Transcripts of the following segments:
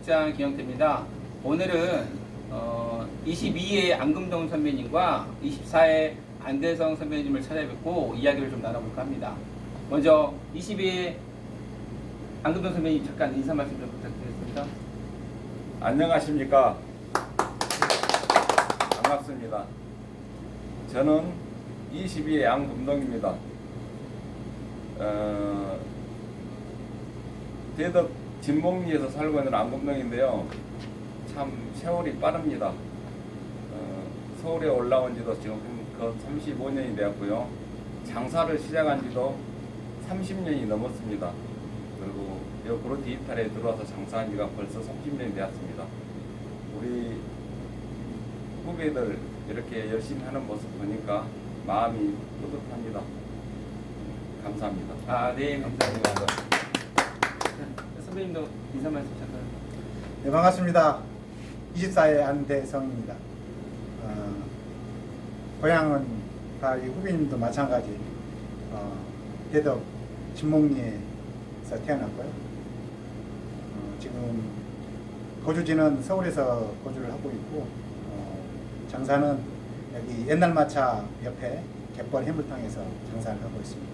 사업장 김영태입니다. 오늘은 22회 안금동 선배님과 24회 안대성 선배님을 찾아뵙고 이야기를 좀 나눠볼까 합니다. 먼저 22회 안금동 선배님 잠깐 인사 말씀 좀 부탁드리겠습니다. 안녕하십니까. 반갑습니다. 저는 22회 안금동입니다. 대덕 진목리에서 살고 있는 안금동인데요. 참 세월이 빠릅니다. 서울에 올라온 지도 지금 그 35년이 되었고요. 장사를 시작한 지도 30년이 넘었습니다. 그리고 옆으로 디지털에 들어와서 장사한 지가 벌써 30년이 되었습니다. 우리 후배들 이렇게 열심히 하는 모습 보니까 마음이 뿌듯합니다. 감사합니다. 네, 감사합니다. 선배님도 인사 말씀 잠깐. 네, 반갑습니다. 24회 안대성입니다. 고향은 다 이 후배님도 마찬가지 대덕 진목리에서 태어났고요. 지금 거주지는 서울에서 거주를 하고 있고 장사는 여기 옛날 마차 옆에 갯벌 해물탕에서 장사를 하고 있습니다.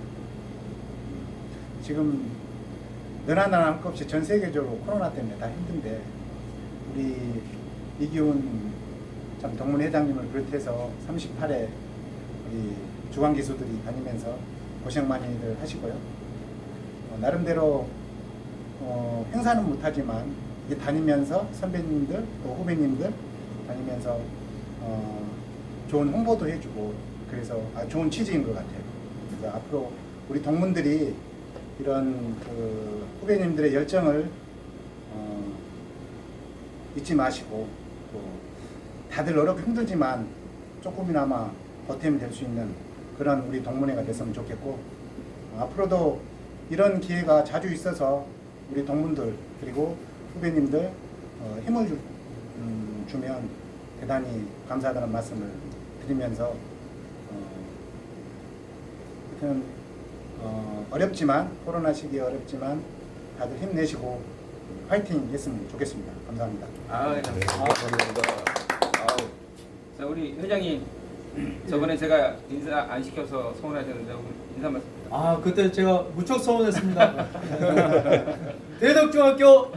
지금 너나나나 할 것 없이 전 세계적으로 코로나 때문에 다 힘든데 우리 이기훈 참 동문 회장님을 비롯해서 38회 우리 주간 기수들이 다니면서 고생 많이들 하시고요. 나름대로 행사는 못하지만 이게 다니면서 선배님들 또 후배님들 다니면서 좋은 홍보도 해주고 그래서 좋은 취지인 것 같아요. 그래서 앞으로 우리 동문들이 이런 그 후배님들의 열정을 잊지 마시고 또 다들 어렵고 힘들지만 조금이나마 보탬이 될 수 있는 그런 우리 동문회가 됐으면 좋겠고 앞으로도 이런 기회가 자주 있어서 우리 동문들 그리고 후배님들 힘을 주면 대단히 감사하다는 말씀을 드리면서 하여튼 어렵지만 코로나 시기에 어렵지만 다들 힘내시고 파이팅 했으면 좋겠습니다. 감사합니다. 감사합니다. 자, 우리 회장님 저번에 제가 인사 안 시켜서 서운하셨는데 인사 말씀. 그때 제가 무척 서운했습니다. 대덕중학교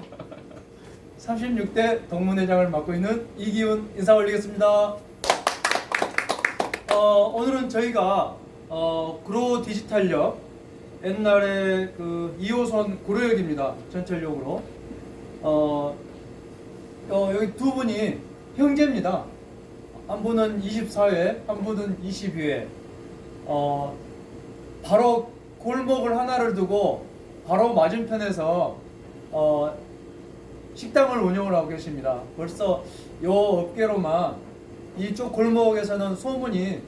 36대 동문회장을 맡고 있는 이기훈 인사 올리겠습니다. 오늘은 저희가 구로 디지털역 옛날에 그 2호선 구로역입니다. 전철역으로 여기 두 분이 형제입니다. 한 분은 24회, 한 분은 22회. 바로 골목을 하나를 두고 바로 맞은편에서 식당을 운영을 하고 계십니다. 벌써 요 업계로만 이쪽 골목에서는 소문이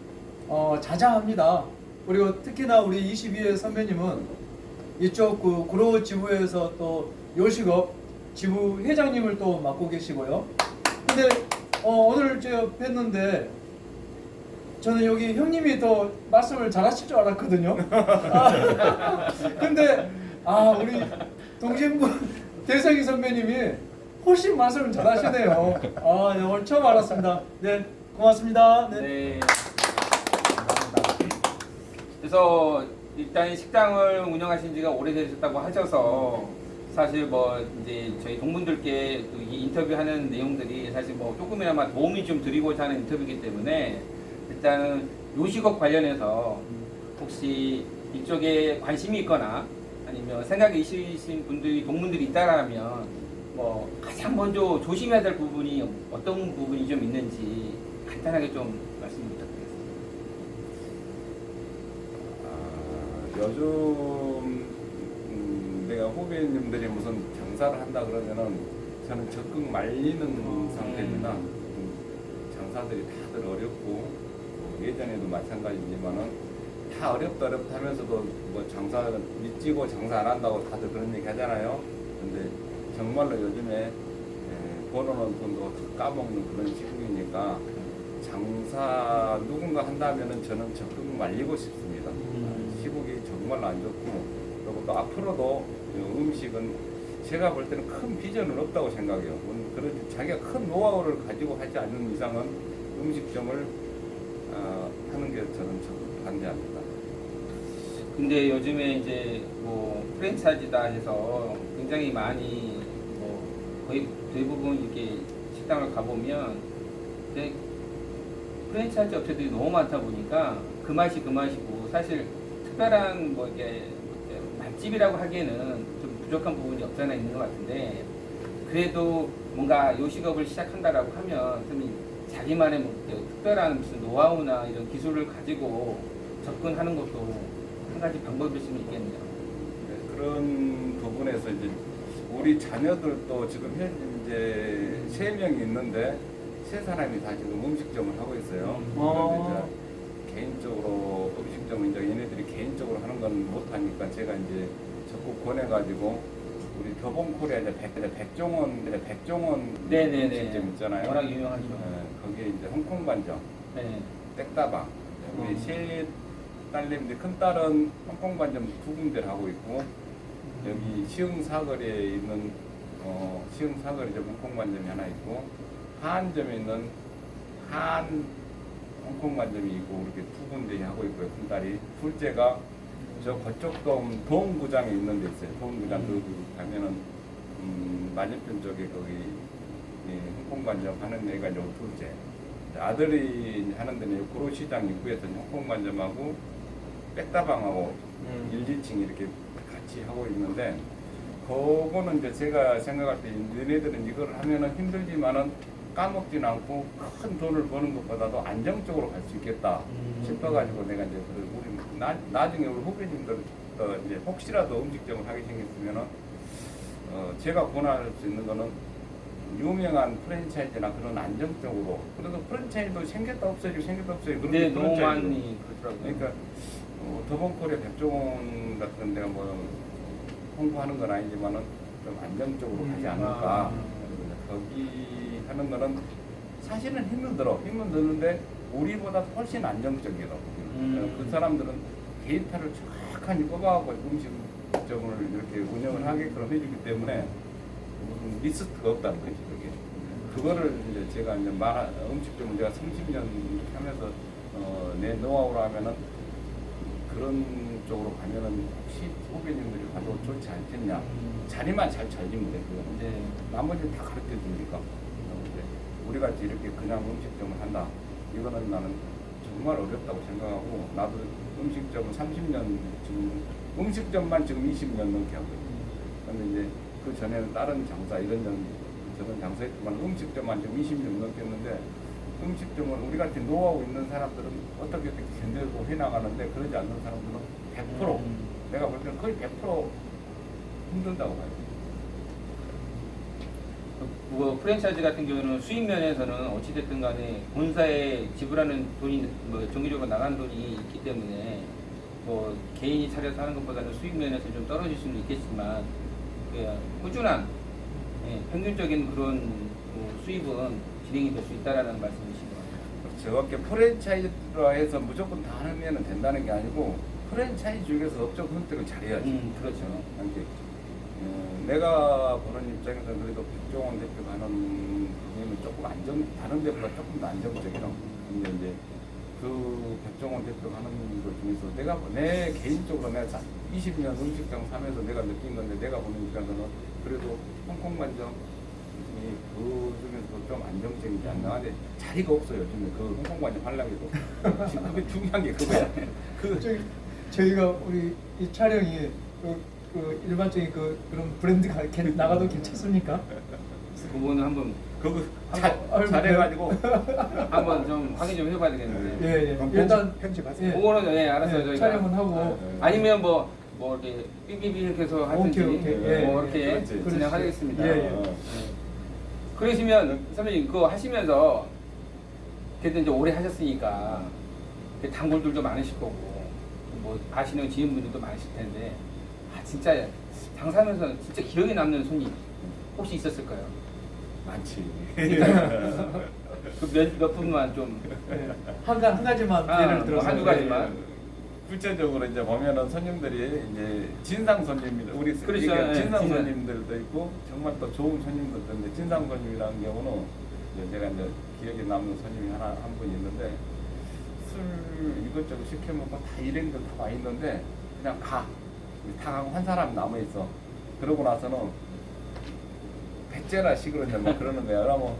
자자합니다. 그리고 특히나 우리 22회 선배님은 이쪽 그 구로 지부에서 또 요식업 지부 회장님을 또 맡고 계시고요. 근데 오늘 제가 뵀는데 저는 여기 형님이 더 말씀을 잘하실 줄 알았거든요. 근데 우리 동신분 대성이 선배님이 훨씬 말씀을 잘하시네요. 오늘 처음 알았습니다. 네, 고맙습니다. 네. 그래서 일단 식당을 운영하신 지가 오래되셨다고 하셔서 사실 뭐 이제 저희 동문들께 이 인터뷰하는 내용들이 사실 뭐 조금이나마 도움이 좀 드리고자 하는 인터뷰이기 때문에 일단은 요식업 관련해서 혹시 이쪽에 관심이 있거나 아니면 생각이 있으신 분들이 동문들이 있다라면 뭐 가장 먼저 조심해야 될 부분이 어떤 부분이 좀 있는지 간단하게 좀 말씀 부탁드리겠습니다. 요즘 내가 후배님들이 무슨 장사를 한다 그러면은 저는 적극 말리는 상태입니다. 장사들이 다들 어렵고 예전에도 마찬가지지만은 다 어렵다 하면서도 뭐 장사 미치고 장사 안 한다고 다들 그런 얘기 하잖아요. 근데 정말로 요즘에 벌어놓은 돈도 다 까먹는 그런 시국이니까 장사 누군가 한다면은 저는 적극 말리고 싶습니다. 시국이 정말 안 좋고 그리고 또 앞으로도 음식은 제가 볼 때는 큰 비전은 없다고 생각해요. 그런지 자기가 큰 노하우를 가지고 하지 않는 이상은 음식점을 하는 게 저는 적극 반대합니다. 근데 요즘에 이제 뭐 프랜차이즈다 해서 굉장히 많이 뭐 거의 대부분 이렇게 식당을 가보면 이제 프랜차이즈 업체들이 너무 많다 보니까 그 맛이 그 맛이고 사실 특별한 뭐 이게 맛집이라고 하기에는 좀 부족한 부분이 없잖아 있는 것 같은데 그래도 뭔가 요식업을 시작한다라고 하면 좀 자기만의 뭐 특별한 무슨 노하우나 이런 기술을 가지고 접근하는 것도 한 가지 방법일 수는 있겠네요. 네, 그런 부분에서 이제 우리 자녀들도 지금 현재 3명이 있는데 3사람이 다 지금 음식점을 하고 있어요. 그런데 이제 개인적으로 음식점은 이제 얘네들이 개인적으로 하는 건 못하니까 제가 이제 적극 권해가지고 우리 더본코리아 이제 백종원 네네네. 음식점 있잖아요. 워낙 유명하죠. 네, 거기에 이제 홍콩 반점, 네. 땡따방. 우리 세 딸내미들 큰 딸은 홍콩 반점 2군데를 하고 있고 여기 시흥사거리에 있는 시흥사거리 홍콩 반점이 하나 있고 하안점에 있는 한 홍콩 반점이 있고 이렇게 2군데 하고 있고요. 큰 딸이 둘째가 저 그쪽 도움구장에 있는 데 있어요. 도움구장 그 가면은 맞은편 쪽에 거기 홍콩 반점 하는 데가 이제 둘째. 아들이 하는 데는 구로시장 입구에서 홍콩 반점하고 백다방하고 1, 2층 이렇게 같이 하고 있는데 그거는 이제 제가 생각할 때 너네들은 이걸 하면은 힘들지만은 까먹진 않고 큰 돈을 버는 것보다도 안정적으로 갈 수 있겠다 싶어가지고 내가 이제 우리 나중에 우리 후배님들 이제 혹시라도 음식점을 하게 생겼으면은 제가 권할 수 있는 거는 유명한 프랜차이즈나 그런 안정적으로 그래도 프랜차이즈도 생겼다 없어지고 생겼다 없어지고 그런 네, 게 너무 프랜차이즈로. 많이 그렇더라고요. 그러니까 더본코리아 백종원 같은 데가 뭐 홍보하는 건 아니지만은 좀 안정적으로 하지 않을까. 거기 하는 거는 사실은 힘은 드는데 우리보다 훨씬 안정적이라고. 그 사람들은 데이터를 정확하게 뽑아갖고 음식점을 이렇게 운영을 하게끔 해주기 때문에 무슨 리스트가 없다는 거지 그게. 그거를 이제 제가 이제 음식점을 제가 30년 하면서 내 노하우로 하면은 그런 쪽으로 가면은 혹시 후배님들이 가도 좋지 않겠냐. 자리만 잘 찾으면 돼. 그거는. 네. 나머지 다 가르쳐 주니까. 우리 같이 이렇게 그냥 음식점을 한다. 이거는 나는 정말 어렵다고 생각하고 나도 음식점은 30년 지금 음식점만 지금 20년 넘게 하고 있어요. 근데 이제 그 전에는 다른 장사 저런 장사했지만 음식점만 지금 20년 넘게 했는데 음식점은 우리 같이 노하우 있는 사람들은 어떻게 견뎌고 해나가는데 그러지 않는 사람들은 100% 내가 볼 때는 거의 100% 힘든다고 봐요. 뭐 프랜차이즈 같은 경우는 수익 면에서는 어찌됐든 간에 본사에 지불하는 돈이 뭐 정기적으로 나가는 돈이 있기 때문에 뭐 개인이 차려서 하는 것보다는 수익 면에서 좀 떨어질 수는 있겠지만 꾸준한 평균적인 그런 뭐 수입은 진행이 될 수 있다라는 말씀이신 것 같아요. 저렇게 프랜차이즈라 해서 무조건 다 하면 된다는 게 아니고 프랜차이즈 중에서 업종 선택을 잘해야지. 그렇죠. 이렇게 내가 보는 입장에서는 그래도 백종원 대표가 하는 부분은 조금 다른 데보다 조금 더 안정적이라. 근데 이제 그 백종원 대표가 하는 것 중에서 내 개인적으로 내가 20년 음식점 사면서 내가 느낀 건데 내가 보는 입장에서는 그래도 홍콩 반점 그 중에서 좀 안정적이지 않나. 근데 자리가 없어요. 요즘에 그 홍콩 반점 하려고 해도. 지금 그게 중요한 게 그거야. 저희가 우리 이 촬영이 그 일반적인 그런 브랜드가 나가도 괜찮습니까? 그거는 한번 그거 아이고, 잘해가지고 한번 좀 확인 좀 해봐야 되겠는데. 예. 그럼 일단 편집하세요. 예. 그거는 알아서 저희가 촬영은 하고 아니면 뭐 이렇게 삐삐삐 이렇게 해서 하든지 오케이. 뭐 예, 이렇게 그렇지. 진행하겠습니다. 예. 그러시면 선배님 그거 하시면서 그래도 이제 오래 하셨으니까 단골들도 많으실 거고 뭐 아시는 지인분들도 많으실 텐데 진짜 장사하면서 진짜 기억에 남는 손님 혹시 있었을까요? 많지. 그 몇 분만 좀 한 가지만 예를 들어서 한두 가지만. 구체적으로 이제 보면은 손님들이 이제 진상 손님들 우리 그렇죠. 이게 진상 네, 손님들도 있고 정말 또 좋은 손님들도 있는데 진상 손님이라는 경우는 이제 제가 이제 기억에 남는 손님이 한 분이 있는데 술 이것저것 시켜 먹고 다 일행들 다 와 있는데 그냥 다 가고 한 사람 남아 있어. 그러고 나서는 배째라 식으로 이제 막 그러는 거야. 그러면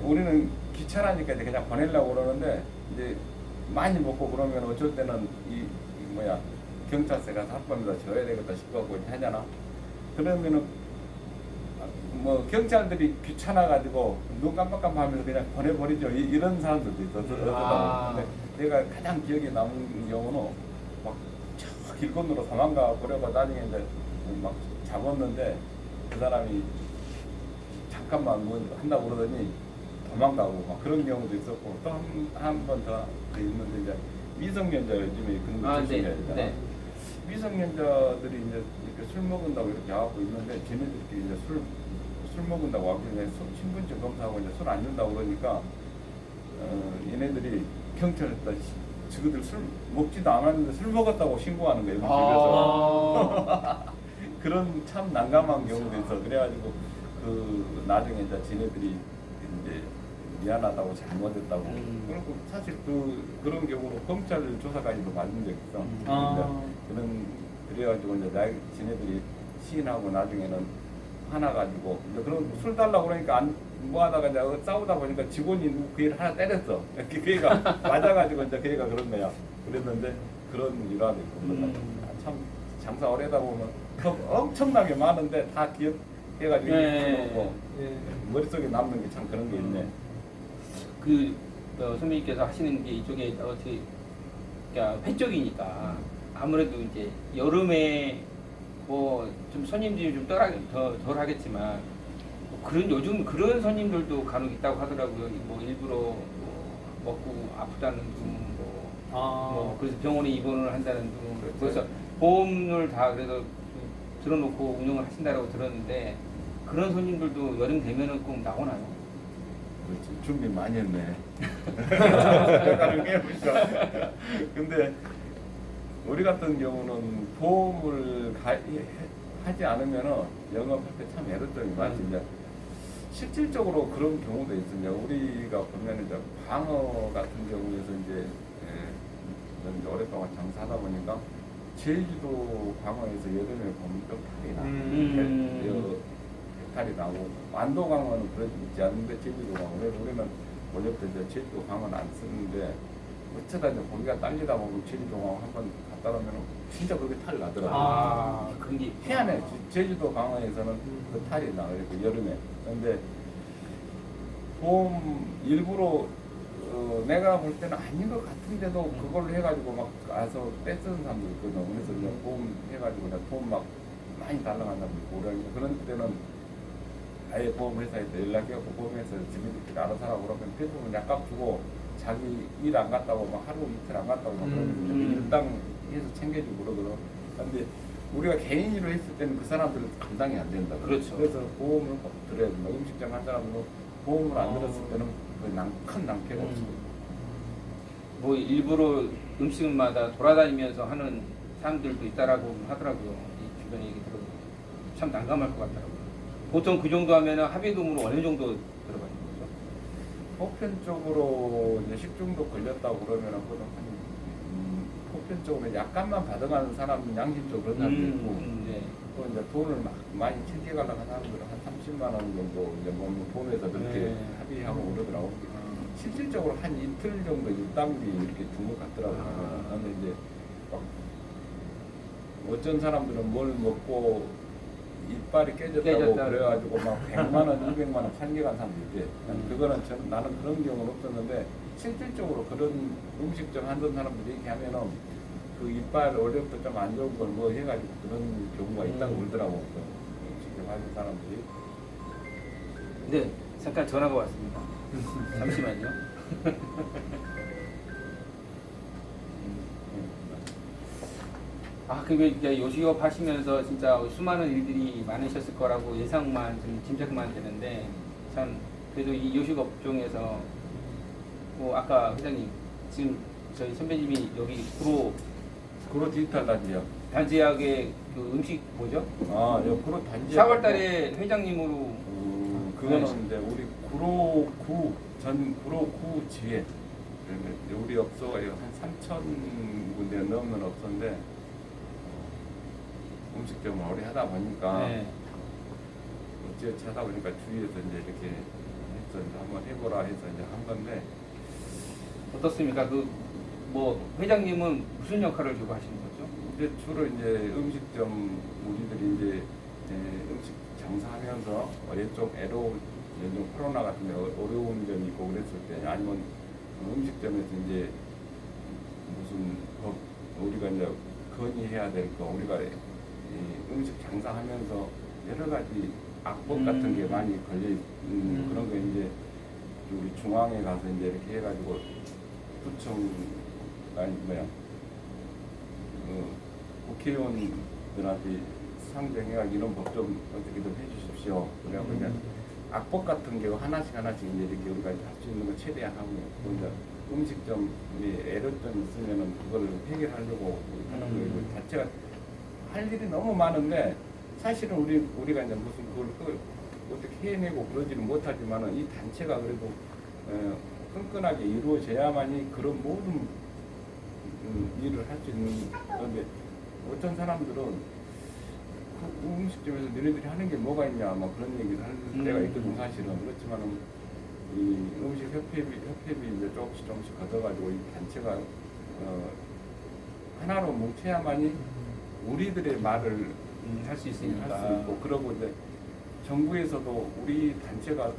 우리는 귀찮으니까 이제 그냥 보내려고 그러는데 이제 많이 먹고 그러면 어쩔 때는 이 뭐야 경찰서 가서 합법에다 줘야 되겠다 싶어갖고 이렇게 하잖아. 그러면은 뭐 경찰들이 귀찮아가지고 눈 깜빡깜빡하면서 그냥 보내버리죠. 이런 사람들도 있어. 아. 근데 내가 가장 기억에 남는 경우는 막 저 길건너로 도망가 버려가 나중에 이제 막 잡았는데 그 사람이 잠깐만 뭐 한다고 그러더니 도망가고 막 그런 경우도 있었고 또 한 번 더 있는데 이제 미성년자 요즘에 그런 거 조심해야 되잖아. 미성년자들이 이제 이렇게 술 먹는다고 이렇게 와갖고 있는데 쟤네들끼리 이제 술 먹는다고 와서 신분증 검사하고 이제 술 안 준다고 그러니까 얘네들이 경찰에다 저희들 술 먹지도 않았는데 술 먹었다고 신고하는 거예요. 집에서. 그런 참 난감한 경우도 있어. 그래가지고 그 나중에 이제 쟤네들이 이제 미안하다고 잘못했다고. 그리고 사실 그런 경우로 검찰 조사까지도 받은 적 있어. 그런 그래가지고 이제 쟤네들이 시인하고 나중에는 하나 가지고 이제 그런 술 달라고 그러니까 안 뭐 하다가 이제 싸우다 보니까 직원이 그 애를 하나 때렸어. 그 애가 맞아가지고 이제 그 애가 그런 거야. 그랬는데 그런 일화도 있고. 참 장사 오래다 보면 엄청나게 많은데 다 기억해가지고 머릿속에 남는 게 참 그런 게 있네. 그 선배님께서 하시는 게 이쪽에 어떻게 그러니까 회 쪽이니까 아무래도 이제 여름에 뭐 좀 손님들이 좀 덜 하겠지만 그런 요즘 그런 손님들도 간혹 있다고 하더라고요. 뭐 일부러 뭐 먹고 아프다는 둥 뭐 그래서 병원에 입원을 한다는 둥 그래서 보험을 다 그래서 들어놓고 운영을 하신다고 들었는데 그런 손님들도 여름 되면은 꼭 나오나요? 그렇지. 준비 많이 했네. 근데 우리 같은 경우는 보험을 하지 않으면은 영업할 때 참 애로점이 많지. 이제 실질적으로 그런 경우도 있습니다. 우리가 보면 이제 광어 같은 경우에서 이제 오랫동안 장사하다 보니까 제주도 광어에서 여름에 보면 좀 탈이 나. 탈이 나고 완도 광어는 그렇지 있지 않는데 제주도 광어. 우리는 원래부터 이제 제주도 광어는 안 쓰는데 어쩌다 이제 고기가 딸리다 보면 제주도 광어 한번 갖다 놓으면 진짜 그렇게 탈이 나더라고요. 그런 게 희한해. 제주도 광어에서는 그 탈이 나. 이렇게 여름에. 근데 보험 일부러 내가 볼 때는 아닌 것 같은데도 그걸로 해가지고 막 가서 떼쓰는 사람도 있거든. 그래서 그냥 보험 해가지고 돈 막 많이 달라간 사람도 있고 그런 때는 아예 보험회사에 연락해갖고 보험회사 주민들끼리 알아서 하라고 그러면 대부분 약값 주고 자기 일 안 갔다고 막 하루 이틀 안 갔다고 막 그러면 일당 해서 챙겨주고 그러거든. 근데 우리가 개인으로 했을 때는 그 사람들은 감당이 안 된다. 그렇죠. 그래서 보험을 꼭 들어야 된다. 음식점 한 사람은 보험을 안 들었을 때는 큰 낭패가 없어. 뭐 일부러 음식마다 돌아다니면서 하는 사람들도 있다라고 하더라고요. 이 주변에 얘기 들어도 참 난감할 것 같더라고요. 보통 그 정도 하면은 합의금으로 어느 정도 들어가는 거죠? 보편적으로 이제 식중독 걸렸다고 그러면은 보편적으로 약간만 받아가는 사람 양심적으로 그런 사람도 있고 네. 또 이제 돈을 많이 챙겨가려고 하는 사람들은 한 30만 원 정도 이제 뭐 보험에서 그렇게 합의하고 그러더라고. 실질적으로 한 이틀 정도 일당비 이렇게 준 것 같더라고요. 근데 이제 막 어쩐 사람들은 뭘 먹고 이빨이 깨졌다고 그래가지고 막 100만 원, 200만 원 판결한 사람도 있대. 그거는 나는 그런 경우는 없었는데 실질적으로 그런 음식점 하던 사람들이 얘기하면은 그 이빨 원래부터 좀 안 좋은 걸 뭐 해가지고 그런 경우가 있다고 그러더라고. 음식점 하는 사람들이. 네, 잠깐 전화가 왔습니다. 잠시만요. 그러면 이제 요식업 하시면서 진짜 수많은 일들이 많으셨을 거라고 예상만 좀 짐작만 되는데 참 그래도 이 요식업종에서 뭐 아까 회장님 지금 저희 선배님이 여기 그로 디지털 단지요. 단지학의 그 음식 뭐죠? 아, 여 그로 단지. 4월달에 회장님으로 그거는 이제 우리 구로구 전 구로구 지회 우리 업소가 한 3천 군데 넘는 업소인데 음식점을 오래 하다 보니까 네. 어찌 하다 보니까 주위에서 이제 이렇게 해서 이제 한번 해보라 해서 이제 한 건데 어떻습니까? 그 뭐 회장님은 무슨 역할을 주고 하시는 거죠? 이제 주로 이제 음식점 우리들이 이제 음식 장사하면서 좀 애로운 요즘 코로나 같은 데 어려운 점이 있고 그랬을 때 아니면 음식점에서 이제 무슨 우리가 이제 건의해야 될 거 우리가 이 음식 장사하면서 여러 가지 악법 같은 게 많이 걸려 있는 그런 거 이제 우리 중앙에 가서 이제 이렇게 해가지고 구청 아니 국회의원들한테 상정해가지고 이런 법 좀 어떻게 좀 해주십시오. 그래갖고 이제 악법 같은 게 하나씩 이제 이렇게 우리가 할 수 있는 거 최대한 하고 또 이제 음식점이 애로점 있으면은 그걸 해결하려고 하는 거예요. 그 자체가 할 일이 너무 많은데 사실은 우리가 이제 무슨 그걸 어떻게 해내고 그러지는 못하지만은 이 단체가 그래도 끈끈하게 이루어져야만이 그런 모든 일을 할 수 있는 건데 어떤 사람들은 그 음식점에서 너네들이 하는 게 뭐가 있냐 막 그런 얘기를 하는 때가 있거든 사실은. 그렇지만은 이 음식 협회비 이제 조금씩 걷어가지고 이 단체가 하나로 뭉쳐야만이 우리들의 말을 할 수 할 있으니까. 수 있고 그러고 이제 정부에서도 우리 단체가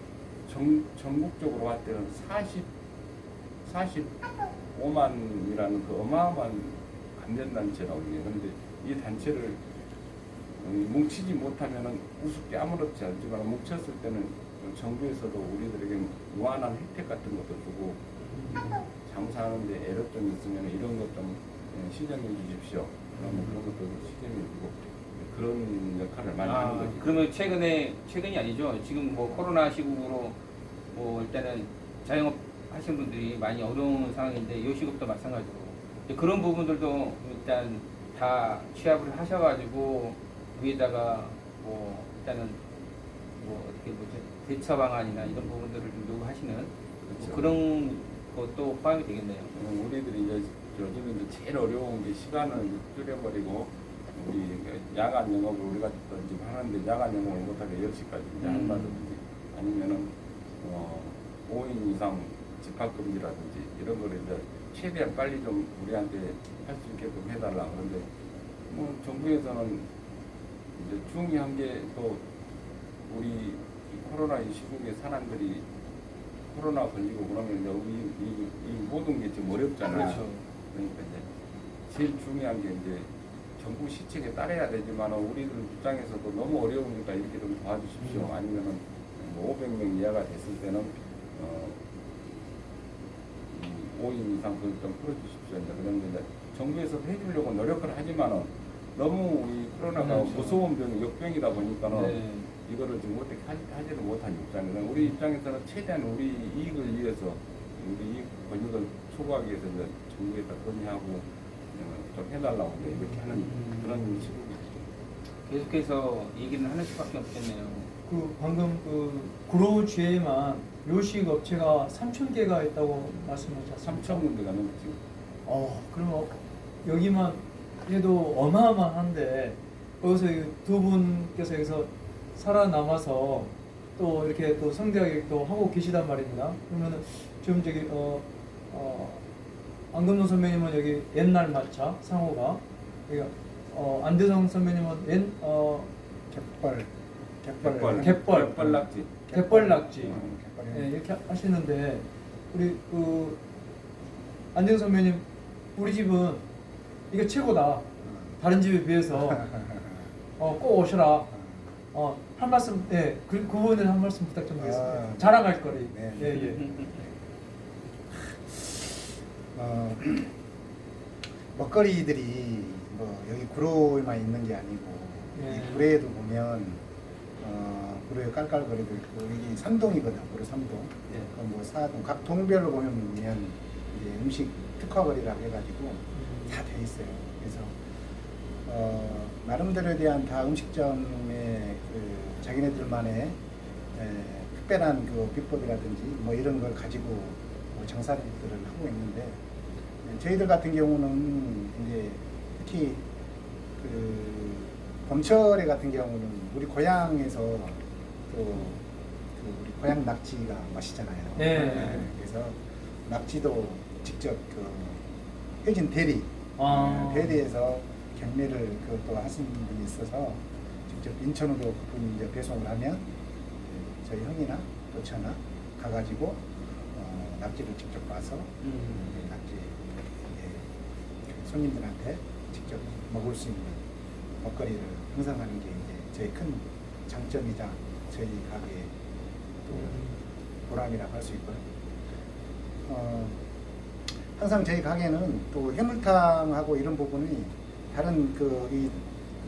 전국적으로 봤을 때는 45만이라는 그 어마어마한 감전단체라고 해요. 그런데 이 단체를 뭉치지 못하면은 우습게 아무렇지 않지만 뭉쳤을 때는 정부에서도 우리들에게 무한한 혜택 같은 것도 주고 장사하는데 애로점이 있으면 이런 것 좀 시정해 주십시오. 그러면 그런 것도 시정해 주고 그런 역할을 많이 하는 거죠. 그러면 최근이 아니죠. 지금 뭐 코로나 시국으로 뭐 일단은 자영업 하시는 분들이 많이 어려운 상황인데 요식업도 마찬가지로 그런 부분들도 일단 다 취합을 하셔가지고 위에다가 뭐 일단은 뭐 어떻게 뭐지 대처 방안이나 이런 부분들을 좀 요구하시는 그렇죠. 그런 것도 포함이 되겠네요. 우리들이 이제 요즘에 이제 제일 어려운 게 시간을 줄여버리고 우리 야간 영업을 우리가 지금 하는데 야간 영업을 못하게 10시까지 이제 한다든지 아니면은 5인 이상 집합금지라든지 이런 거를 이제 최대한 빨리 좀 우리한테 할 수 있게끔 해달라. 그런데 뭐 정부에서는 이제 중요한 게 또 우리 이 코로나 이 시국에 사람들이 코로나 걸리고 그러면 이제 이 모든 게 지금 어렵잖아요. 그렇죠. 그러니까 이제 제일 중요한 게 이제 정부 시책에 따라야 되지만 우리들 입장에서도 너무 어려우니까 이렇게 좀 도와주십시오. 아니면은 뭐 500명 이하가 됐을 때는 5인 이상 그걸 좀 풀어주십시오. 이제 그런데 이제 정부에서도 해주려고 노력을 하지만은 너무 우리 코로나가 그렇죠. 무서운 병이 역병이다 보니까는 네. 이거를 지금 어떻게 하지를 못한 입장이라 우리 입장에서는 최대한 우리 이익을 위해서 우리 이익 권익을 초과하기 위해서 이제 정부에다 건의하고 좀 해달라고 이렇게 하는 그런 시국이죠. 계속해서 얘기는 하는 수밖에 없겠네요. 그 방금 그 구로지에만 요식 업체가 3,000개가 있다고 말씀하셨습니다. 3천 군데가 넘지. 그럼 여기만 해도 어마어마한데 거기서 두 분께서 여기서 살아남아서 또 이렇게 또 성대하게 또 하고 계시단 말입니다. 그러면은 지금 저기 안금동 선배님은 여기 옛날 마차 상호가 여기 안대성 선배님은 갯벌 갯벌낙지 갯벌이 네, 이렇게 하시는데 우리 그 안대성 선배님 우리 집은 이게 최고다. 다른 집에 비해서 꼭 오셔라. 한 말씀, 그 부분에 한 말씀 부탁드리겠습니다. 자랑할 거리. 네. 예. 먹거리들이 뭐 여기 구로에만 있는 게 아니고 이 구례에도 보면 구로에 깔깔거리도 있고 여기 삼동이거든. 구로 삼동. 네. 뭐 사동 각 동별로 보면 이제 음식 특화거리라고 해가지고 다 돼 있어요. 그래서 나름대로에 대한 다 음식점의 그 자기네들만의 특별한 그 비법이라든지 뭐 이런 걸 가지고 장사들을 하고 있는데 저희들 같은 경우는 이제 특히 그 봄철에 같은 경우는 우리 고향에서 또 그 우리 고향 낙지가 맛있잖아요. 네. 그래서 낙지도 직접 그 회진 대리 대리에서 경매를 그것도 하시는 분이 있어서 직접 인천으로 그분이 이제 배송을 하면 저희 형이나 또 저나 가가지고 낙지를 직접 봐서 낙지 손님들한테 직접 먹을 수 있는 먹거리를 형성하는 게 이제 저희 큰 장점이자 저희 가게의 또 보람이라고 할 수 있고요. 항상 저희 가게는 또 해물탕하고 이런 부분이 다른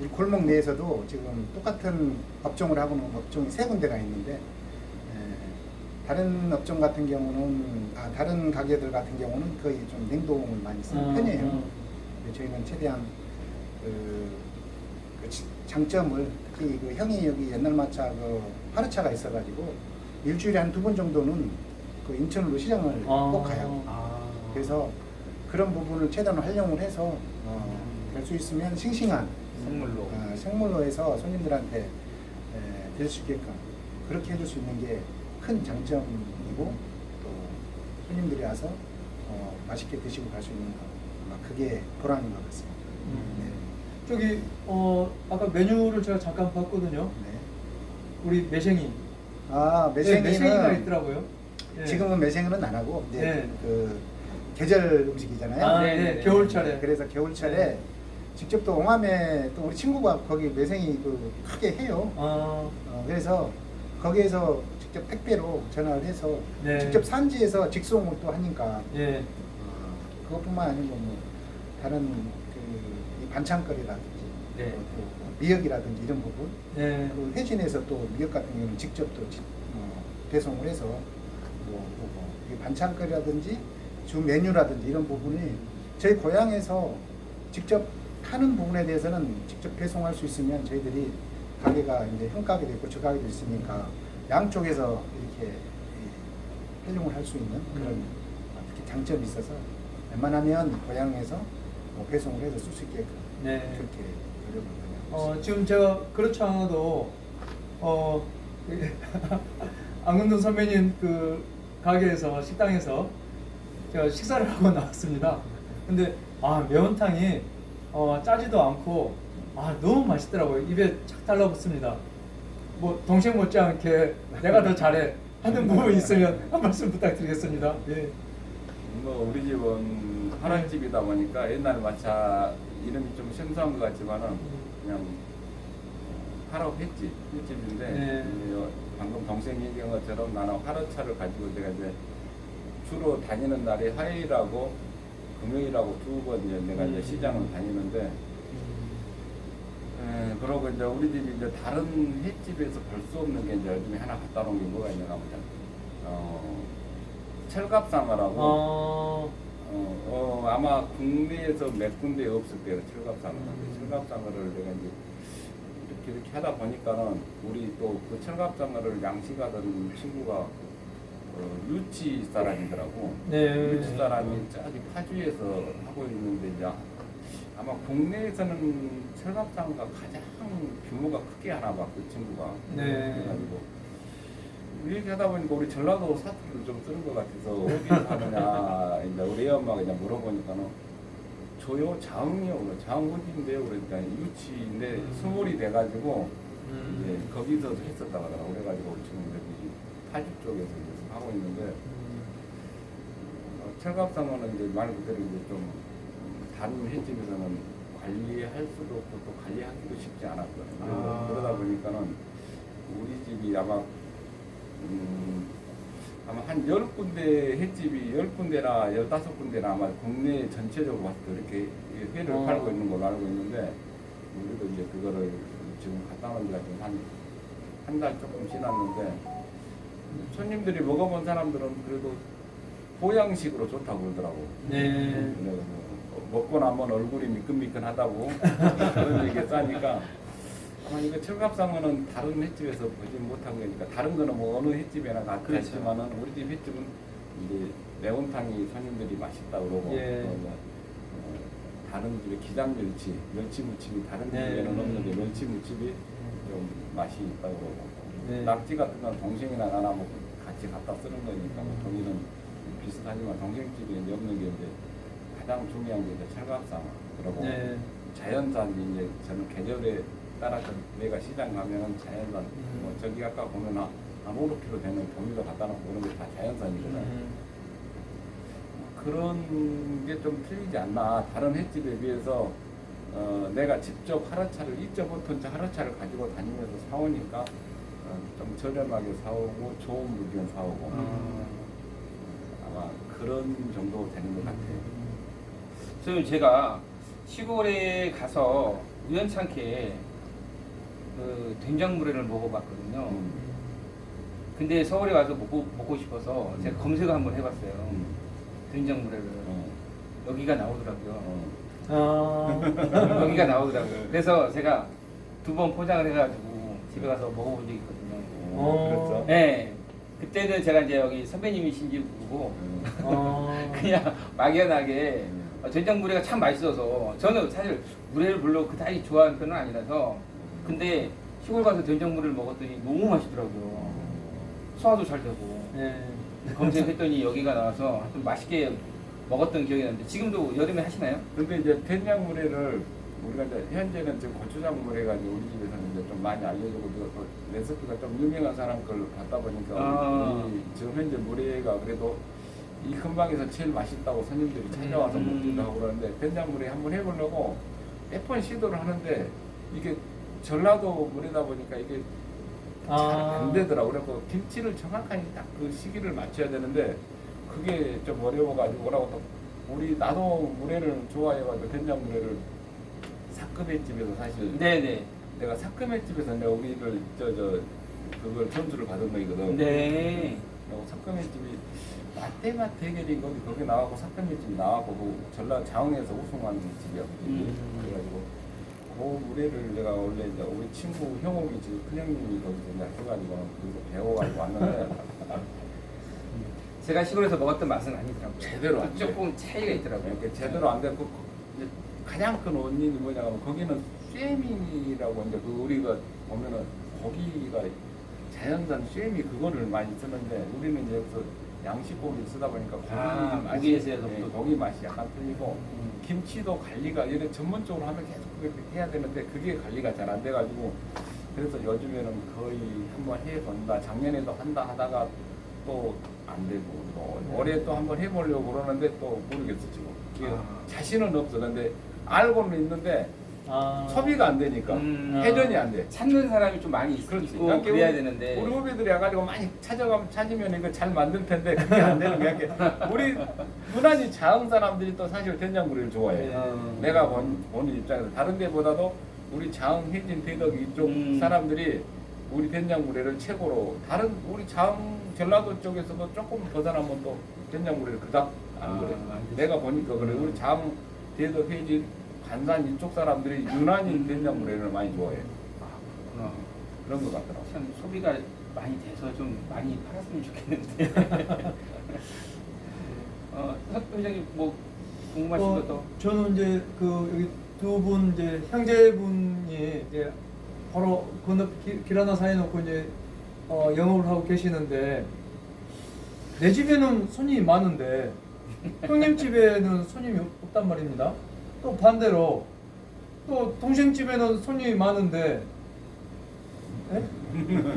이 골목 내에서도 지금 똑같은 업종을 하고 있는 업종이 3군데가 있는데 다른 업종 같은 경우는 다른 가게들 같은 경우는 거의 좀 냉동을 많이 쓰는 편이에요. 근데 저희는 최대한 그 장점을 특히 그 형이 여기 옛날 마차 그 화르차가 있어가지고 일주일에 한 2번 정도는 그 인천으로 시장을 꼭 가요. 그래서 그런 부분을 최대한 활용을 해서 될 수 있으면 싱싱한 생물로 해서 손님들한테 될 수 있게끔 그렇게 해줄 수 있는 게 큰 장점이고 또 손님들이 와서 맛있게 드시고 갈 수 있는 거 아마 그게 보람인 것 같습니다. 네. 저기 아까 메뉴를 제가 잠깐 봤거든요. 네. 우리 매생이. 매생이는 매생이가 있더라고요. 예. 지금은 매생이는 안 하고 이제 네. 그 계절 음식이잖아요. 네. 겨울철에. 그래서 겨울철에 네. 직접 또 옹암에 또 우리 친구가 거기 매생이 그 크게 해요. 그래서 거기에서 직접 택배로 전화를 해서 네. 직접 산지에서 직송을 또 하니까 예. 그것뿐만 아니고 뭐 다른 이 반찬거리라든지 네. 또 미역이라든지 이런 부분 네. 그 회진에서 또 미역 같은 경우는 직접 또 배송을 해서 이 반찬거리라든지 주 메뉴라든지 이런 부분이 저희 고향에서 직접 하는 부분에 대해서는 직접 배송할 수 있으면 저희들이 가게가 이제 형 가게도 있고 저 가게도 있으니까 양쪽에서 이렇게 활용을 할 수 있는 그런 특히 장점이 있어서 웬만하면 고향에서 배송을 해서 쓸 수 있게끔 네. 그렇게 노력을 많이 하고 있습니다. 지금 제가 그렇지 않아도 안근동 선배님 그 가게에서 식당에서 제가 식사를 하고 나왔습니다. 근데 매운탕이 짜지도 않고 너무 맛있더라고요. 입에 착 달라붙습니다. 뭐 동생 못지않게 내가 더 잘해 하는 부분이 있으면 한 말씀 부탁드리겠습니다. 예. 뭐 우리 집은 하나집이다 보니까 옛날 마차 이름이 좀 생소한 것 같지만은 그냥 하라고 횟집인데 네. 방금 동생이 얘기한 것처럼 나는 화로차를 가지고 내가 이제 주로 다니는 날이 화요일하고 금요일하고 2번 이제 내가 이제 시장을 다니는데 그러고 이제 우리 집이 이제 다른 횟집에서 볼 수 없는 게 이제 요즘에 하나 갖다 놓은 게 뭐가 있는가 보자. 철갑상어라고. 아마 국내에서 몇 군데 없을 때요 철갑상어인데 철갑상어를 내가 이제 이렇게 하다 보니까는 우리 또 그 철갑상어를 양식하던 친구가 유치 사람이더라고. 네. 유치 사람이 저기 파주에서 하고 있는데 이제 아마 국내에서는 철갑상어가 가장 규모가 크게 하나 봐, 그 친구가. 네. 그래가지고 이렇게 하다 보니까 우리 전라도 사투리를 좀 쓰는 것 같아서 어디 사느냐 이제 우리 엄마가 이제 물어보니까는 저요 자흥이요, 자흥 어디인데요? 그러니까 유치인데 스물이 돼가지고 이제 거기서 했었다고 하더라고. 그래가지고 지금 여기 파주 쪽에서 이제 하고 있는데 철갑상어는 이제 말 그대로 이제 좀 다른 횟집에서는 관리할 수도 없고 또 관리하기도 쉽지 않았거든요. 그러다 보니까는 우리 집이 아마 한 10군데 횟집이 10군데나 15군데나 아마 국내 전체적으로 봤을 때 이렇게 회를 팔고 있는 걸로 알고 있는데 우리도 이제 그거를 지금 갖다 놓은 지가 좀 한 달 조금 지났는데 손님들이 먹어본 사람들은 그래도 보양식으로 좋다고 그러더라고. 네. 그래서 먹고 나면 얼굴이 미끈미끈하다고 그런 얘기를 하니까 아마 이거 철갑상어는 다른 횟집에서 보지 못하고 그러니까 다른 거는 뭐 어느 횟집에나 다 그렇죠. 있지만은 우리 집 횟집은 이제 매운탕이 손님들이 맛있다 그러고 예. 다른 집에 기장 멸치, 멸치 무침이 다른 네. 집에는 없는데 멸치 무침이 좀 맛이 있다고 그러고 네. 낙지 같은 건 동생이나 나나 뭐 같이 갖다 쓰는 거니까 뭐 돈이는 비슷하지만 동생집에 이제 없는 게 이제 가장 중요한 게 이제 철갑상어 그러고 네. 자연산이 이제 저는 계절에 따라서 내가 시장 가면은 자연산 뭐 저기 아까 보면 한 5kg 되는 도미도 갖다 놓고 그런 게 다 자연산이거든. 그런 게 좀 틀리지 않나. 다른 횟집에 비해서 내가 직접 하라차를 2.5톤 하라차를 가지고 다니면서 사오니까 좀 저렴하게 사오고 좋은 물건 사오고 아마 그런 정도 되는 것 같아요. 선생님 제가 시골에 가서 우연찮게 그 된장물회를 먹어봤거든요. 근데 서울에 와서 먹고 싶어서 제가 검색을 한번 해봤어요. 된장물회를. 여기가 나오더라고요. 여기가 나오더라고요. 그래서 제가 2번 포장을 해가지고 집에 가서 먹어본 적이 있거든요. 그랬어? 네. 그때는 제가 이제 여기 선배님이신지 모르고 그냥 막연하게 된장물회가 참 맛있어서 저는 사실 물회를 별로 그다지 좋아하는 편은 아니라서 근데 시골 가서 된장물회를 먹었더니 너무 맛있더라고요. 소화도 잘 되고 네. 검색했더니 여기가 나와서 좀 맛있게 먹었던 기억이 나는데 지금도 여름에 하시나요? 근데 이제 된장물회를 우리가 이제 현재는 지금 고추장물 해가지고 우리 집에서는 이제 좀 많이 알려주고 또 레시피가 좀 유명한 사람 걸 갖다 보니까 우리 지금 현재 물회가 그래도 이 근방에서 제일 맛있다고 손님들이 찾아와서 먹기도 하고 그러는데 된장물회 한번 해보려고 몇 번 시도를 하는데 이게 전라도 물회다 보니까 이게 잘 안 되더라고. 그래서 김치를 정확하게 딱 그 시기를 맞춰야 되는데 그게 좀 어려워가지고 뭐라고 또 우리 나도 물회를 좋아해가지고 된장물회를 사금횟집에서 사실 네네. 내가 사금횟집에서 내가 우리를 그걸 점수를 받은 거이거든. 네. 그리고 사금횟집이 맛대맛 대결인 거기 나와고 사금횟집이 나와고 그 전라 장흥에서 우승한 집이었거든. 그래가지고 그 물회를 내가 원래 이제 우리 친구 형욱이 지금 큰형님이 거기서 이제 해가지고 그거 배워가지고 왔는데 제가 시골에서 먹었던 맛은 아니더라고요. 제대로 안 돼. 조금 차이가 있더라고요. 이렇게 제대로 안 되고 이제 가장 큰 원인이 뭐냐면 거기는 쇠미라고 이제 그 우리가 보면은 고기가 자연산 쇠미 그거를 많이 쓰는데 우리는 이제 여기서 양식 고기를 쓰다 보니까 고기 맛이 약간 틀리고 김치도 관리가 이래 전문적으로 하면 계속 그렇게 해야 되는데 그게 관리가 잘 안 돼가지고 그래서 요즘에는 거의 한번 해본다 작년에도 한다 하다가 또 안 되고 올해 또 한번 해보려고 그러는데 또 모르겠어 지금 이게 자신은 없어. 근데 알고는 있는데 소비가 안 되니까 회전이 안 돼. 찾는 사람이 좀 많이 있고 그러니까 그래야 되는데 우리 후배들이 와가지고 많이 찾으면 이거 잘 만들 텐데 그게 안 되는 거야. 그러니까 우리 무난히 자흥 사람들이 또 사실 된장물회를 좋아해. 내가 보는 입장에서 다른 데보다도 우리 자흥 해진 대덕 이쪽 사람들이 우리 된장물회를 최고로 다른 우리 자흥 전라도 쪽에서도 조금 벗어나면 또 된장물회를 그닥 안 그래. 내가 보니까 그래. 우리 자흥 대덕 해진 간산 이쪽 사람들이 유난히 된장물회를 많이 좋아해. 그렇구나. 그런 것 같더라고. 참 소비가 많이 돼서 좀 많이 팔았으면 좋겠는데. 회장님 뭐 궁금하신 것도? 저는 이제 그 여기 두 분 이제 형제분이 이제 바로 건너 길 하나 사이 놓고 이제 영업을 하고 계시는데 내 집에는 손님이 많은데 형님 집에는 손님이 없단 말입니다. 또 반대로 또 동생 집에는 손님이 많은데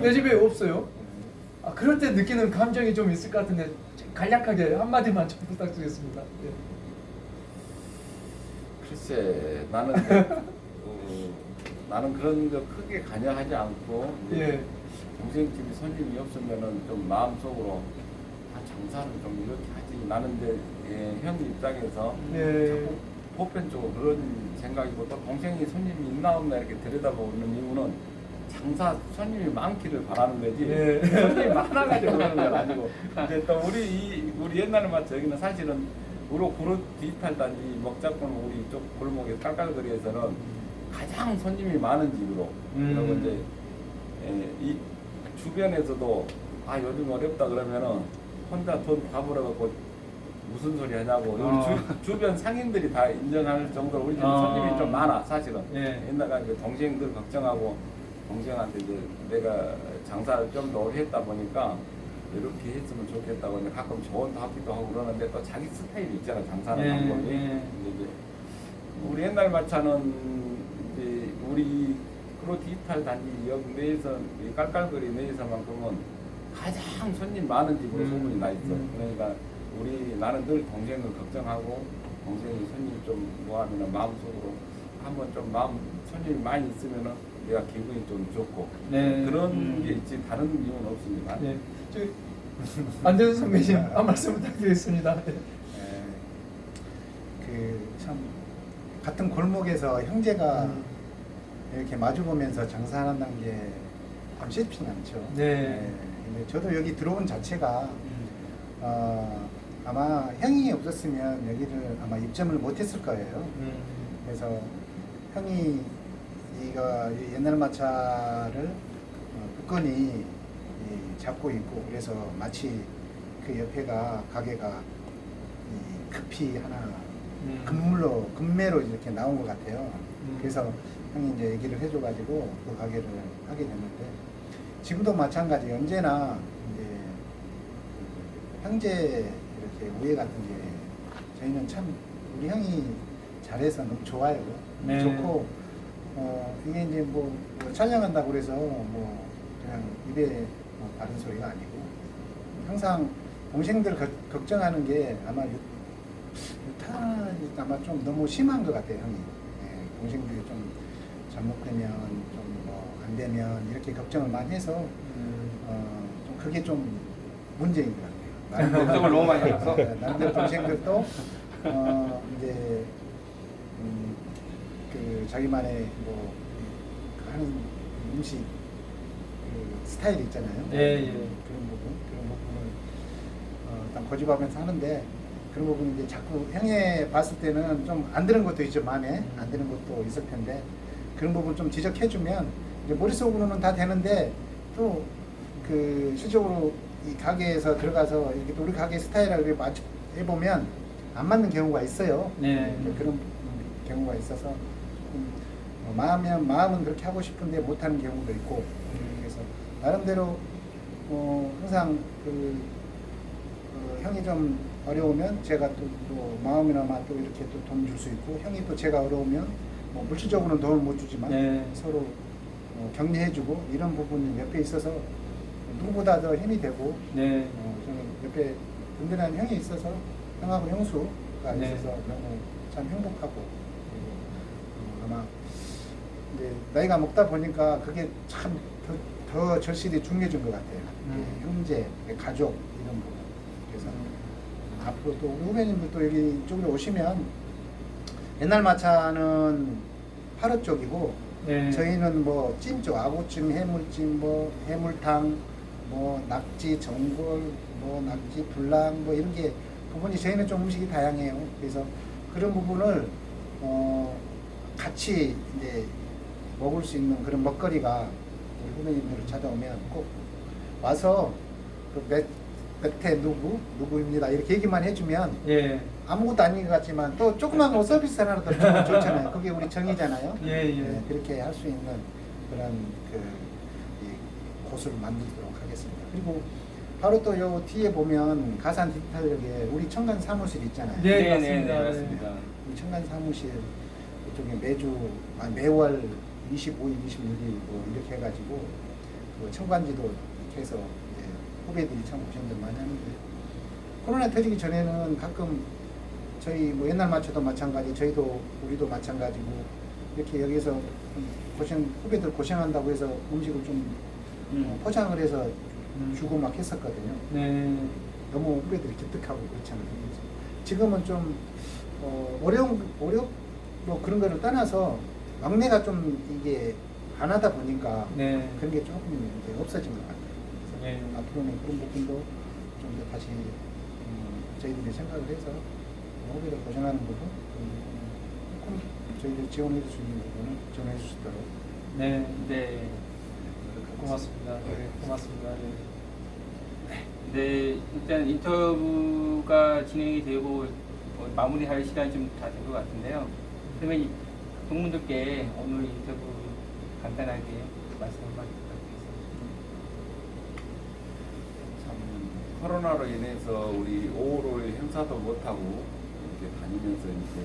내 집에 없어요. 그럴 때 느끼는 감정이 좀 있을 것 같은데 간략하게 한마디만 좀 부탁드리겠습니다. 네. 글쎄 나는 나는 그런 거 크게 관여하지 않고 예. 동생 집에 손님이 없으면은 좀 마음속으로 장사를 좀 이렇게 하지. 나는 이제 형 입장에서 예. 보편적으로 그런 생각이고 또 동생이 손님이 있나 없나 이렇게 들여다보는 이유는 장사 손님이 많기를 바라는 거지. 예. 손님이 많아가지고 그러는 건 아니고. 이제 또 우리 옛날에 맞죠. 여기는 사실은 우리 구로 디지털 단지 먹자꾼 우리 쪽 골목에 깔깔거리에서는 가장 손님이 많은 집으로. 그리고 이제 이 주변에서도 아 요즘 어렵다 그러면은 혼자 돈 다 벌어갖고 무슨 소리 하냐고 우리 주변 상인들이 다 인정할 정도로 우리 집 손님이 좀 많아 사실은. 예. 옛날에 그 동생들 걱정하고 동생한테 이제 내가 장사를 좀 더 오래 했다 보니까 이렇게 했으면 좋겠다고 이제 가끔 조언도 하기도 하고 그러는데 또 자기 스타일이 있잖아 장사하는 예, 방법이. 예. 근데 이제 우리 옛날 마차는 이제 우리 프로 디지털 단지 역 내에서 이 깔깔거리 내에서만큼은 가장 손님 많은 집으로 소문이 나 있어. 그러니까 나는 늘 동생을 걱정하고 동생이 손님 좀 뭐하면 마음속으로 한번 좀 손님이 많이 있으면은 내가 기분이 좀 좋고 네. 그런 게 있지 다른 이유는 없습니다. 네. 저기 안재수 선배님 한 말씀 부탁드리겠습니다. 네. 그참 같은 골목에서 형제가 이렇게 마주보면서 장사한다는 게 참 쉽지는 않죠. 네. 근데 저도 여기 들어온 자체가 아마 형이 없었으면 여기를 아마 입점을 못했을 거예요. 그래서 형이 이 옛날 마차를 굳건히 잡고 있고 그래서 마치 그 옆에가 가게가 급히 하나 금매로 이렇게 나온 것 같아요. 그래서 형이 이제 얘기를 해줘가지고 그 가게를 하게 됐는데 지금도 마찬가지 언제나 이제 형제 이렇게 우애 같은 게 저희는 참 우리 형이 잘해서 너무 좋아요. 네. 좋고 이게 이제 뭐 촬영한다고 그래서 뭐 그냥 입에 뭐 바른 소리가 아니고 항상 동생들 걱정하는 게 아마 유탄이 아마 좀 너무 심한 것 같아요 형이. 동생들이 좀 잘못되면 좀 뭐 안 되면 이렇게 걱정을 많이 해서 좀 그게 좀 문제인 것 같아요. 걱정을 너무 많이 해서 남들 동생들도 이제 그 자기만의 뭐 하는 음식 그 스타일이 있잖아요. 예, 예. 그런 부분을 일단 고집하면서 하는데 그런 부분 이제 자꾸 형이 봤을 때는 좀 안 드는 것도 있죠. 마음에 안 드는 것도 있을 텐데 그런 부분 좀 지적해주면 이제 머릿속으로는 다 되는데 또 그 실적으로 이 가게에서 들어가서 이렇게 또 우리 가게 스타일을 맞춰 해보면 안 맞는 경우가 있어요. 네. 그런 경우가 있어서 마음은 그렇게 하고 싶은데 못하는 경우도 있고 그래서 나름대로 항상 형이 좀 어려우면 제가 또 마음이나마 또 이렇게 또 도움 줄 수 있고 형이 또 제가 어려우면 뭐 물질적으로는 도움을 못 주지만 네. 서로 격려해주고 이런 부분이 옆에 있어서 누구보다 더 힘이 되고 네. 저는 옆에 든든한 형이 있어서 형하고 형수가 네. 있어서 너무 참 행복하고 그리고 아마 이제 나이가 먹다 보니까 그게 참 더 절실히 중요해진 것 같아요. 형제, 가족 이런 부분. 그래서 앞으로 또 우리 후배님들도 여기 이쪽으로 오시면 옛날 마차는 8호 쪽이고 네. 저희는 뭐 찜쪽, 아구찜, 해물찜, 뭐 해물탕, 뭐 낙지, 전골, 뭐 낙지, 불랑 뭐 이런 게 부분이 저희는 좀 음식이 다양해요. 그래서 그런 부분을 같이 이제 먹을 수 있는 그런 먹거리가 우리 후배님들 찾아오면 꼭 와서 그 몇회 누구입니다 이렇게 얘기만 해주면 예. 아무것도 아닌 것 같지만 또 조그만 거 서비스 하나라도 주면 좋잖아요. 그게 우리 정이잖아요. 예, 예. 그렇게 할 수 있는 그런 이 곳을 만들도록 하겠습니다. 그리고 바로 또 요 뒤에 보면 가산 디지털역에 우리 청간 사무실 있잖아요. 네, 맞습니다. 맞습니다. 맞습니다. 우리 청간 사무실 이쪽에 매월 25일, 26일 뭐 이렇게 해가지고 그 청관지도 이렇게 해서 이제 후배들이 참 고생들 많이 하는데 코로나 터지기 전에는 가끔 저희 뭐 옛날 마차도 마찬가지, 우리도 마찬가지고 이렇게 여기서 후배들 고생한다고 해서 음식을 좀 포장을 해서 주고 막 했었거든요. 네. 너무 후배들이 기특하고 그렇잖아요. 지금은 좀 뭐 그런 거를 떠나서 막내가 좀 이게 안 하다 보니까 네. 그런 게 조금 이제 없어진 것 같아요. 네. 그래서 앞으로는 그런 부분도 좀 더 다시 저희들이 생각을 해서 후배들 고생하는 부분 조금 저희들이 지원해 줄 수 있는 부분은 지원해 줄 수 있도록 네. 네. 고맙습니다. 네. 고맙습니다. 네. 네, 일단 인터뷰가 진행이 되고 마무리할 시간이 좀 다 된 것 같은데요. 그러면 동문들께 오늘 인터뷰 간단하게 말씀 한번 부탁드리겠습니다. 참 코로나로 인해서 우리 5.15 행사도 못하고 이렇게 다니면서 이제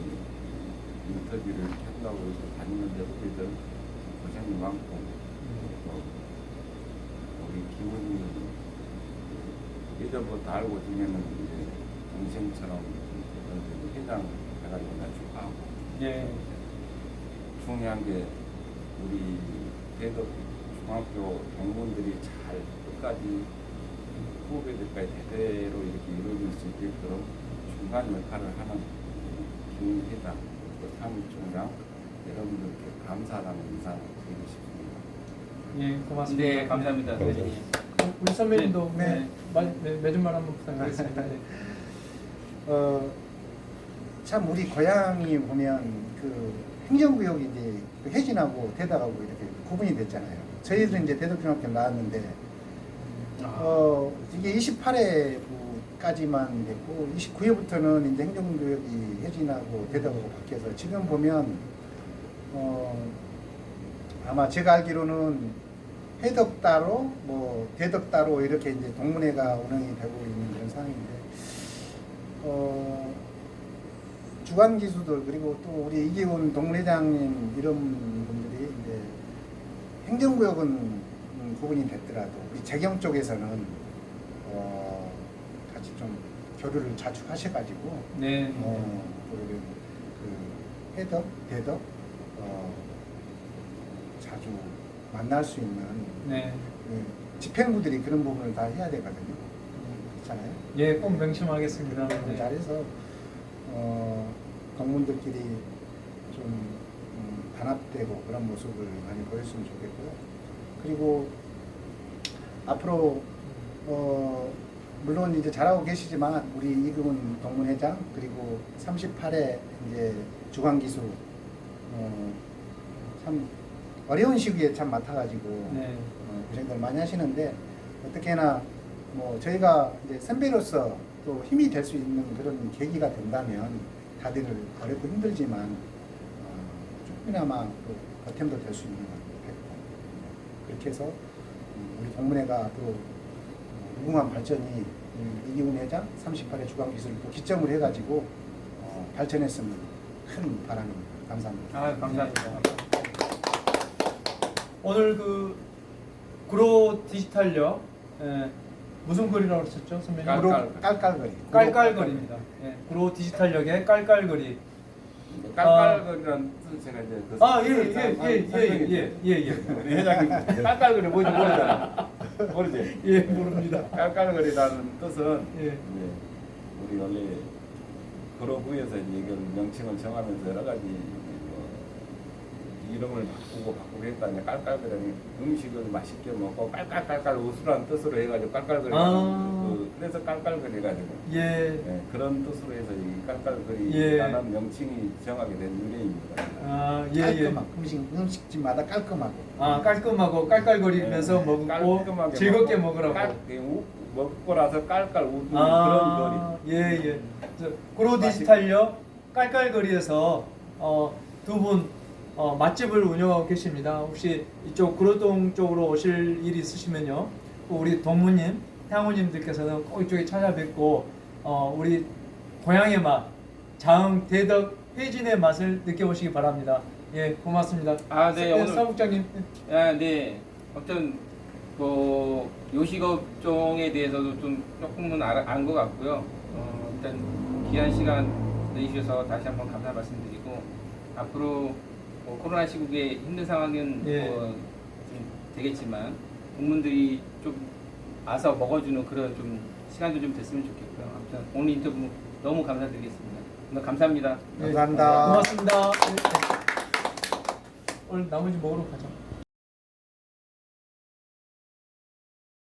인터뷰를 한다고 해서 다니는데 후배들 고생이 많고 또 우리 기분이 예전부터 알고 지내는 이제 동생처럼 회장 해가지고 나 축하하고 예. 중요한 게 우리 대덕 중학교 동문들이 잘 끝까지 후배들까지 대대로 이렇게 이루어질 수 있게끔 중간 역할을 하는 김 회장, 또 사무총장 여러분들께 감사하다는 인사를 드리고 싶습니다. 예, 고맙습니다. 네, 감사합니다. 선생님. 우리 선배님도 네. 매주말 한번 부탁드리겠습니다. 네. 참 우리 고향이 보면 그 행정구역이 이제 그 혜진하고 대덕하고 이렇게 구분이 됐잖아요. 저희도 이제 대덕중학교 나왔는데 이게 28회까지만 됐고 29회부터는 이제 행정구역이 혜진하고 대덕하고 바뀌어서 지금 보면 아마 제가 알기로는 해덕따로 뭐 대덕따로 이렇게 이제 동문회가 운영이 되고 있는 그런 상황인데 주관기수들 그리고 또 우리 이기훈 동문회장님 이런 분들이 이제 행정구역은 구분이 됐더라도 우리 재경 쪽에서는 같이 좀 교류를 자주 하셔가지고 네. 그 해덕, 대덕 자주 만날 수 있는 네. 집행부들이 그런 부분을 다 해야 되거든요. 그렇잖아요. 예, 꼭 명심하겠습니다. 네. 잘해서 동문들끼리 좀 단합되고 그런 모습을 많이 보였으면 좋겠고요. 그리고 앞으로 물론 이제 잘하고 계시지만 우리 이금훈 동문회장 그리고 38회 이제 주관기수 참 어려운 시기에 참 맡아가지고 네. 고생들 많이 하시는데 어떻게나 뭐 저희가 이제 선배로서 또 힘이 될 수 있는 그런 계기가 된다면 다들 어렵고 힘들지만 조금이나마 또 보탬도 될 수 있는 것 같고 그렇게 해서 우리 동문회가 앞으로 무궁한 발전이 이기훈 회장 38회 주관기술을 또 기점으로 해가지고 발전했으면 큰 바람입니다. 감사합니다. 아, 감사합니다. 오늘 그 구로 디지털역 무슨 거리라고 그러셨죠, 선배님? 깔깔거리. 깔깔거리입니다. 예, 구로 디지털역의 깔깔거리. 깔깔거리라는 뜻은 제가 이제 예. 우리 회장님 깔깔거리 뭔지 모르잖아. 모르지? 예, 모릅니다. 깔깔거리라는 뜻은 예. 이제 우리 원래 도로부에서 이걸 명칭을 정하면서 여러 가지 이름을 바꾸고 했다니 깔깔거리는 음식을 맛있게 먹고 깔깔깔깔 웃으라는 뜻으로 해가지고 깔깔거리. 그래서 깔깔거리가지고 예. 그런 뜻으로 해서 이 깔깔거리라는 명칭이 정하게 된 유래입니다. 깔끔하고 음식집마다 깔끔하고. 깔끔하고 깔깔거리면서 먹고 깔끔하게 즐겁게 먹고, 먹으라고. 먹고 나서 깔깔 웃는 그런 거리. 예. 구로 디지털역 깔깔거리에서 두 분 맛집을 운영하고 계십니다. 혹시 이쪽 구로동 쪽으로 오실 일이 있으시면요, 우리 동무님, 향우님들께서는 꼭 이쪽에 찾아뵙고 우리 고향의 맛, 자흥, 대덕, 회진의 맛을 느껴보시기 바랍니다. 예, 고맙습니다. 네, 오늘 사국장님. 네. 어떤 그 요식업종에 대해서도 좀 조금은 안 것 같고요. 일단 귀한 시간 내주셔서 다시 한번 감사 말씀드리고 앞으로 코로나 시국에 힘든 상황은 좀 되겠지만 동문들이 좀 와서 먹어주는 그런 좀 시간도 좀 됐으면 좋겠고요. 아무튼 오늘 인터뷰 너무 감사드리겠습니다. 오늘 감사합니다. 감사합니다. 고맙습니다. 오늘 나머지 먹으러 가자.